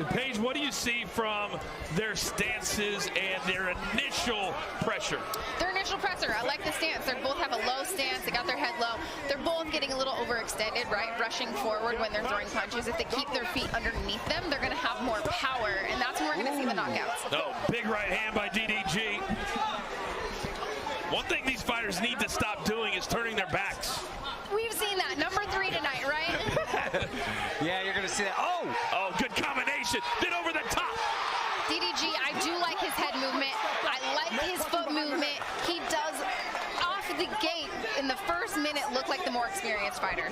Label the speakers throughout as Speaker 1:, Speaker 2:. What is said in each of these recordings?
Speaker 1: Paige, what do you see from their stances and their initial pressure?
Speaker 2: Their initial pressure, I like the stance. They both have a low stance. They got their head low. They're both getting a little overextended, right? Rushing forward when they're throwing punches. If they keep their feet underneath them, they're going to have more power, and that's when we're going to see the knockouts.
Speaker 1: Oh, big right hand by DDG. One thing these fighters need to stop doing is turning their backs.
Speaker 2: We've seen that. Number 3 tonight, right?
Speaker 3: Yeah, you're going to see that.
Speaker 1: Oh, good combination. Then over the top.
Speaker 2: DDG, I do like his head movement. I like his foot movement. He does, off the gate, in the first minute, look like the more experienced fighter.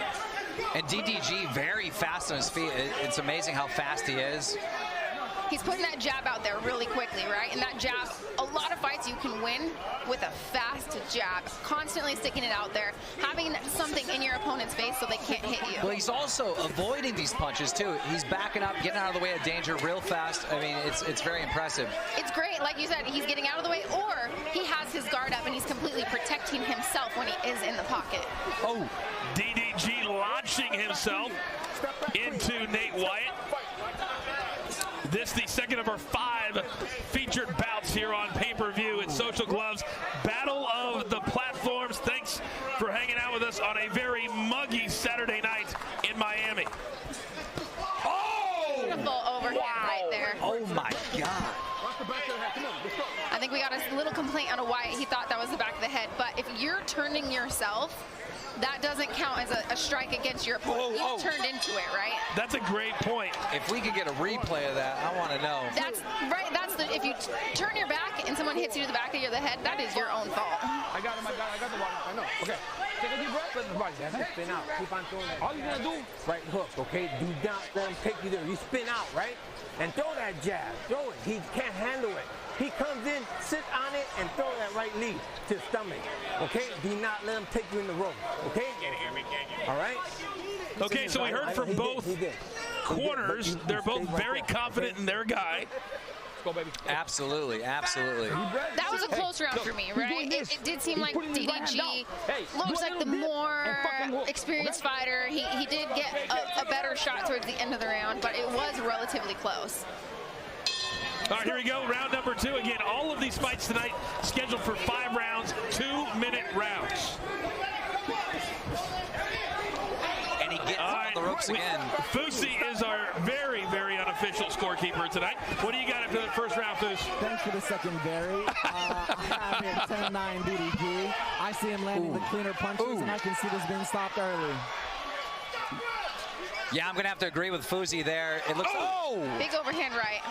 Speaker 3: And DDG very fast on his feet. It's amazing how fast he is.
Speaker 2: He's putting that jab out there really quickly, right? And that jab, a lot of fights you can win with a fast jab, constantly sticking it out there, having something in your opponent's face so they can't hit you.
Speaker 3: Well, he's also avoiding these punches, too. He's backing up, getting out of the way of danger real fast. I mean, it's very impressive.
Speaker 2: It's great. Like you said, he's getting out of the way, or he has his guard up and he's completely protecting himself when he is in the pocket.
Speaker 3: Oh,
Speaker 1: DDG launching himself into Nate Wyatt. This the second of our 5 featured bouts here on pay-per-view at Social Gloves. Battle of the Platforms. Thanks for hanging out with us on a very muggy Saturday night in Miami. Oh!
Speaker 2: Beautiful overhand right there.
Speaker 3: Oh my God.
Speaker 2: I think we got a little complaint on Wyatt. He thought that was the back of the head. But if you're turning yourself, that doesn't count as a strike against your opponent. You turned into it, right?
Speaker 1: That's a great point.
Speaker 3: If we could get a replay of that, I want to know.
Speaker 2: That's right. That's the, if you turn your back and someone hits you to the back of the head, that is your own fault.
Speaker 4: I got him. I got the water. I know. Okay. Take a deep breath. Let the body. That's it. Spin out. Keep on throwing that. All you're gonna do, right hook. Okay. Do not let him take you there. You spin out, right? And throw that jab. Throw it. He can't handle it. He comes in, sit on it, and throw that right knee to his stomach. Okay? Do not let him take you in the rope. Okay? All right?
Speaker 1: Okay, so we heard from both corners. They're both very confident in their guy.
Speaker 4: Go, baby.
Speaker 3: Absolutely, absolutely.
Speaker 2: That was a close round for me, right? It did seem like DDG looks like the more experienced fighter. He did get a better shot towards the end of the round, but it was relatively close.
Speaker 1: All right, here we go. Round number 2. Again, all of these fights tonight scheduled for 5 rounds, 2-minute rounds.
Speaker 3: And he gets on the ropes again.
Speaker 1: Fusi is our very, very unofficial scorekeeper tonight. What do you got after the first round, Fus?
Speaker 5: Thanks for the secondary. I have it 10-9 DDG. I see him landing the cleaner punches, and I can see this being stopped early.
Speaker 3: Yeah, I'm going to have to agree with Fusi there. It looks...
Speaker 2: Big overhand right.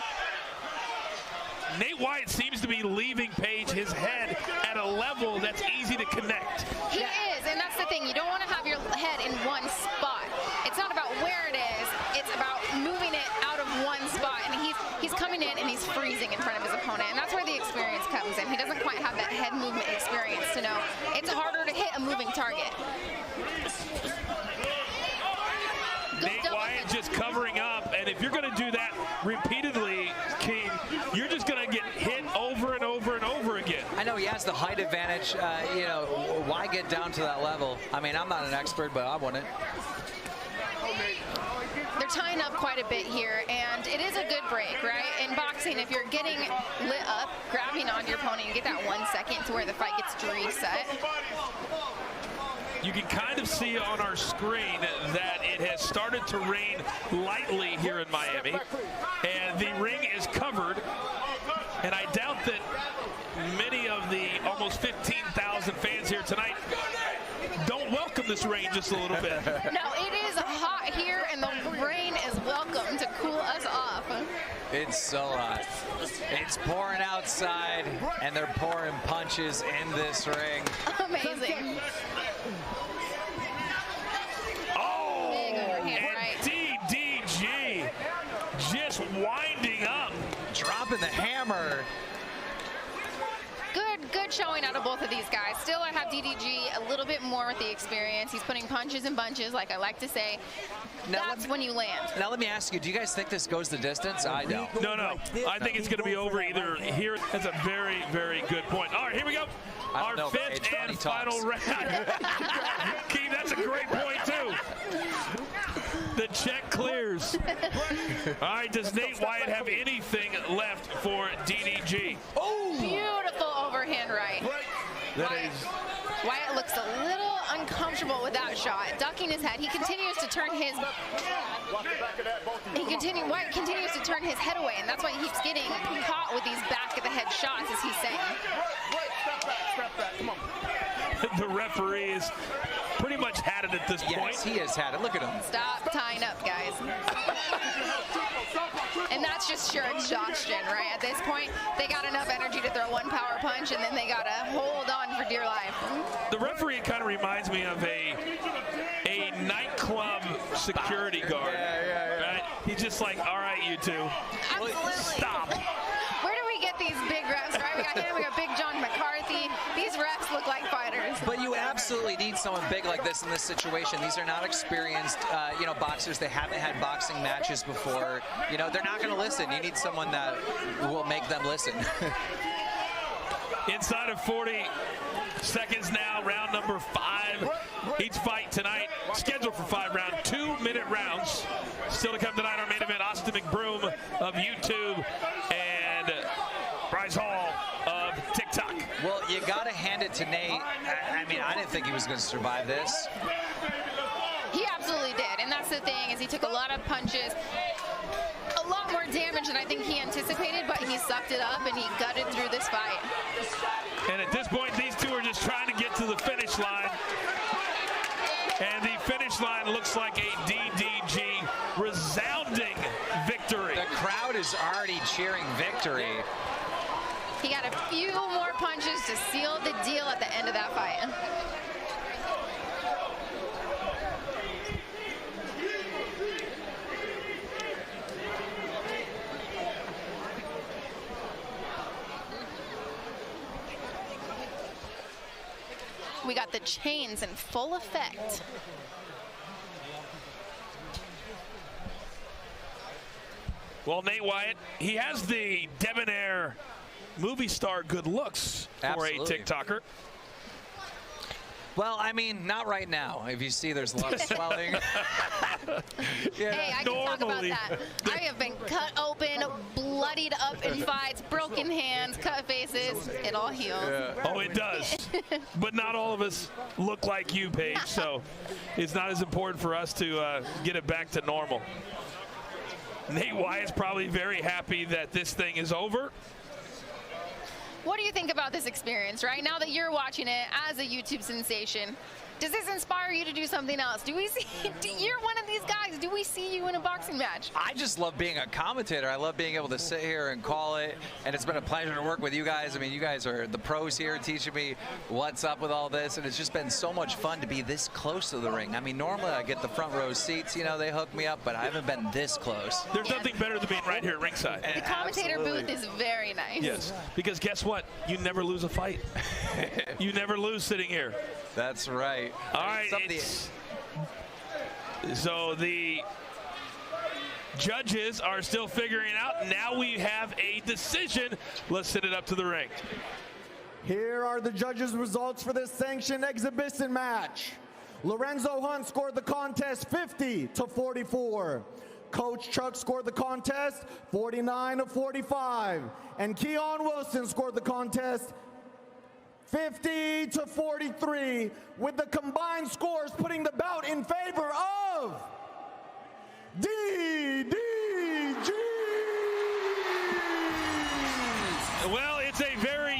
Speaker 1: Nate Wyatt seems to be leaving Paige his head at a level that's easy to connect.
Speaker 2: He is, and that's the thing. You don't want to have your head in one spot. It's not about where it is. It's about moving it out of one spot. And he's coming in and he's freezing in front of his opponent. And that's where the experience comes in. He doesn't quite have that head movement experience to know it's harder to hit a moving target.
Speaker 1: Nate Wyatt just covering up, and if you're going to do that repeatedly, King, you're just going to get hit over and over and over again.
Speaker 3: I know he has the height advantage. You know, why get down to that level? I mean, I'm not an expert, but I wouldn't.
Speaker 2: They're tying up quite a bit here, and it is a good break, right? In boxing, if you're getting lit up, grabbing onto your opponent, you get that 1 second to where the fight gets to reset.
Speaker 1: You can kind of see on our screen that it has started to rain lightly here in Miami, and the ring is covered, and I doubt that many of the almost 15,000 fans here tonight don't welcome this rain just a little bit.
Speaker 2: No, it is hot here, and the rain is welcome to cool us off.
Speaker 3: It's so hot. It's pouring outside, and they're pouring punches in this ring.
Speaker 2: Amazing.
Speaker 1: DDG just winding up.
Speaker 3: Dropping the hammer.
Speaker 2: Good showing out of both of these guys. Still, I have DDG a little bit more with the experience. He's putting punches in bunches, like I like to say. That's when you land.
Speaker 3: Now, let me ask you, do you guys think this goes the distance? I don't.
Speaker 1: No. I think it's going to be over either here. That's a very, very good point. All right, here we go. Our 5th and final round. Keith, that's a great point, too. The check clears. All right, does Nate Wyatt have anything left for DDG?
Speaker 2: Oh! Beautiful overhand right. Wyatt looks a little uncomfortable with that shot, ducking his head. He continues to turn his Wyatt continues to turn his head away, and that's why he keeps getting caught with these back of the head shots, as he's saying.
Speaker 4: Step back, come on.
Speaker 1: The referee is pretty much had it at this point.
Speaker 3: Yes, he has had it. Look at him.
Speaker 2: Stop tying up, guys. And that's just sheer exhaustion, right? At this point, they got enough energy to throw one power punch, and then they got to hold on for dear life.
Speaker 1: The referee kind of reminds me of a nightclub security guard. Right? He's just like, all right, you two.
Speaker 2: Absolutely.
Speaker 1: Stop.
Speaker 2: Where do we get these big refs, right? We got him, we got Big John McCarthy. These refs look like fighters.
Speaker 3: But you absolutely need someone big like this in this situation. These are not experienced, boxers. They haven't had boxing matches before. They're not going to listen. You need someone that will make them listen.
Speaker 1: Inside of 40 seconds now, round number 5. Each fight tonight scheduled for 5 rounds, 2-minute rounds. Still to come tonight, our main event, Austin McBroom of YouTube and Bryce Hall of TikTok.
Speaker 3: Well, you got to hand it to Nate. I didn't think he was going to survive this.
Speaker 2: He absolutely did, and that's the thing, is he took a lot of punches, a lot more damage than I think he anticipated, but he sucked it up and he gutted through this fight.
Speaker 1: And at this point, these two are just trying to get to the finish line. And the finish line looks like a DDG resounding victory.
Speaker 3: The crowd is already cheering victory.
Speaker 2: He got a few more punches to seal the deal at the end of that fight. We got the chains in full effect.
Speaker 1: Well, Nate Wyatt, he has the debonair movie star good looks for
Speaker 3: Absolutely.
Speaker 1: a TikToker.
Speaker 3: Well, not right now. If you see, there's a lot of swelling.
Speaker 2: Hey, I can talk about that. I have been cut open, bloodied up in fights, broken hands, cut faces. It all heals.
Speaker 3: Yeah.
Speaker 1: Oh, it does. But not all of us look like you, Paige, so it's not as important for us to get it back to normal. Nate Wyatt's probably very happy that this thing is over.
Speaker 2: What do you think about this experience, right? Now that you're watching it as a YouTube sensation, does this inspire you to do something else? Do we see, you're one of these guys, do we see you in a boxing match?
Speaker 3: I just love being a commentator. I love being able to sit here and call it, and it's been a pleasure to work with you guys. You guys are the pros here teaching me what's up with all this, and it's just been so much fun to be this close to the ring. Normally I get the front row seats, they hook me up, but I haven't been this close.
Speaker 1: There's nothing better than being right here at ringside.
Speaker 2: The commentator booth is very nice.
Speaker 1: Yes, because guess what? You never lose a fight. You never lose sitting here.
Speaker 3: That's right.
Speaker 1: All right. So the judges are still figuring out. Now we have a decision. Let's send it up to the ring.
Speaker 5: Here are the judges' results for this sanctioned exhibition match. Lorenzo Hunt scored the contest 50-44. Coach Chuck scored the contest 49-45. And Keon Wilson scored the contest 50-43, with the combined scores putting the bout in favor of DDG.
Speaker 1: Well, it's a very